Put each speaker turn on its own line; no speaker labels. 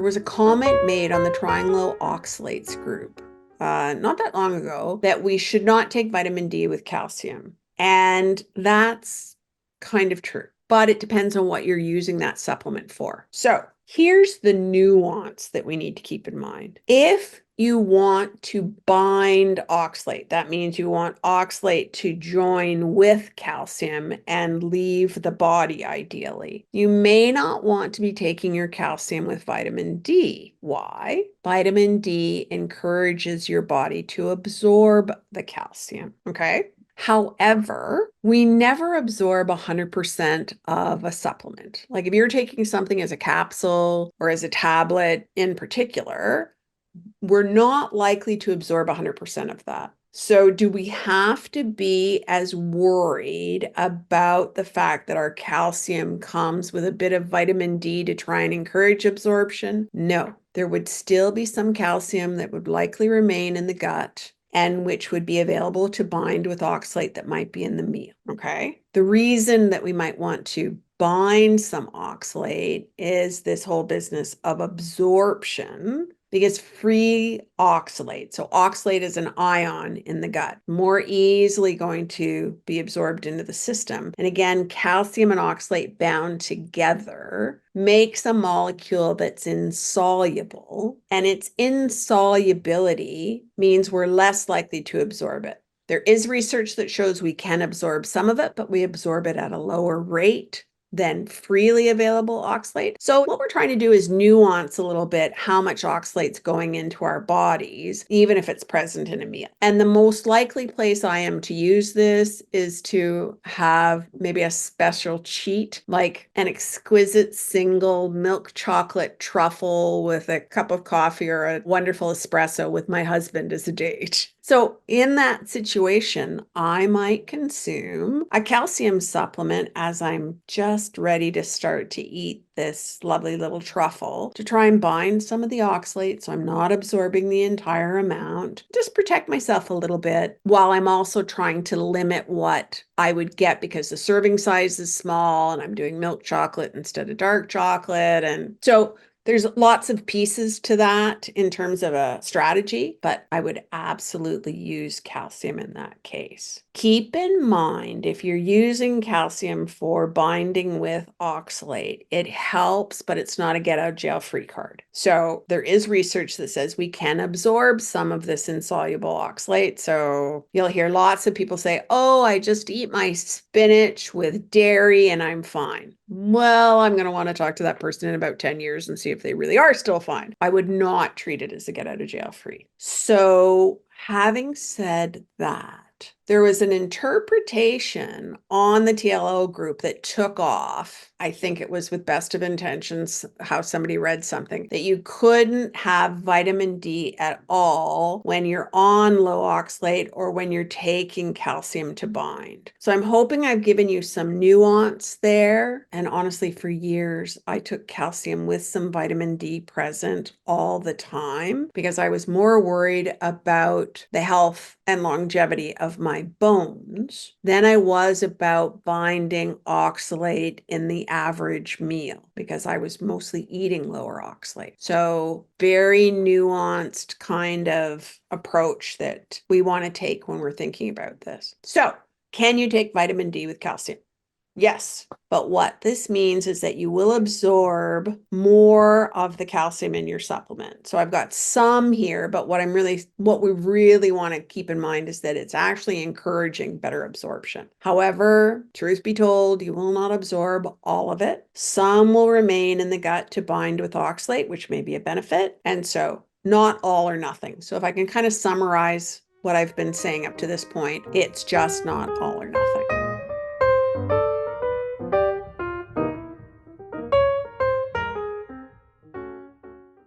There was a comment made on the trying low oxalates group not that long ago that we should not take vitamin D with calcium. And that's kind of true, but it depends on what you're using that supplement for. So here's the nuance that we need to keep in mind. If you want to bind oxalate, that means you want oxalate to join with calcium and leave the body ideally. You may not want to be taking your calcium with vitamin D. Why? Vitamin D encourages your body to absorb the calcium, okay? However, we never absorb 100% of a supplement. Like if you're taking something as a capsule or as a tablet in particular, we're not likely to absorb 100% of that. So do we have to be as worried about the fact that our calcium comes with a bit of vitamin D to try and encourage absorption? No, there would still be some calcium that would likely remain in the gut and which would be available to bind with oxalate that might be in the meal, okay? The reason that we might want to bind some oxalate is this whole business of absorption, because free oxalate, so oxalate is an ion in the gut, more easily going to be absorbed into the system. And again, calcium and oxalate bound together makes a molecule that's insoluble, and its insolubility means we're less likely to absorb it. There is research that shows we can absorb some of it, but we absorb it at a lower rate than freely available oxalate. So what we're trying to do is nuance a little bit how much oxalate's going into our bodies, even if it's present in a meal. And the most likely place I am to use this is to have maybe a special cheat, like an exquisite single milk chocolate truffle with a cup of coffee or a wonderful espresso with my husband as a date. So in that situation, I might consume a calcium supplement as I'm just ready to start to eat this lovely little truffle to try and bind some of the oxalate so I'm not absorbing the entire amount. Just protect myself a little bit while I'm also trying to limit what I would get because the serving size is small and I'm doing milk chocolate instead of dark chocolate. And so there's lots of pieces to that in terms of a strategy, but I would absolutely use calcium in that case. Keep in mind, if you're using calcium for binding with oxalate, it helps, but it's not a get out of jail free card. So there is research that says we can absorb some of this insoluble oxalate. So you'll hear lots of people say, oh, I just eat my spinach with dairy and I'm fine. Well, I'm going to want to talk to that person in about 10 years and see if they really are still fine. I would not treat it as a get out of jail free. So having said that, there was an interpretation on the TLO group that took off. I think it was with best of intentions, how somebody read something, that you couldn't have vitamin D at all when you're on low oxalate or when you're taking calcium to bind. So I'm hoping I've given you some nuance there. And honestly, for years, I took calcium with some vitamin D present all the time because I was more worried about the health and longevity of my bones than I was about binding oxalate in the average meal because I was mostly eating lower oxalate. So very nuanced kind of approach that we want to take when we're thinking about this. So can you take vitamin D with calcium? Yes, but what this means is that you will absorb more of the calcium in your supplement. So I've got some here, but what we really want to keep in mind is that it's actually encouraging better absorption. However, truth be told, you will not absorb all of it. Some will remain in the gut to bind with oxalate, which may be a benefit. And so not all or nothing. So if I can kind of summarize what I've been saying up to this point, it's just not all or nothing.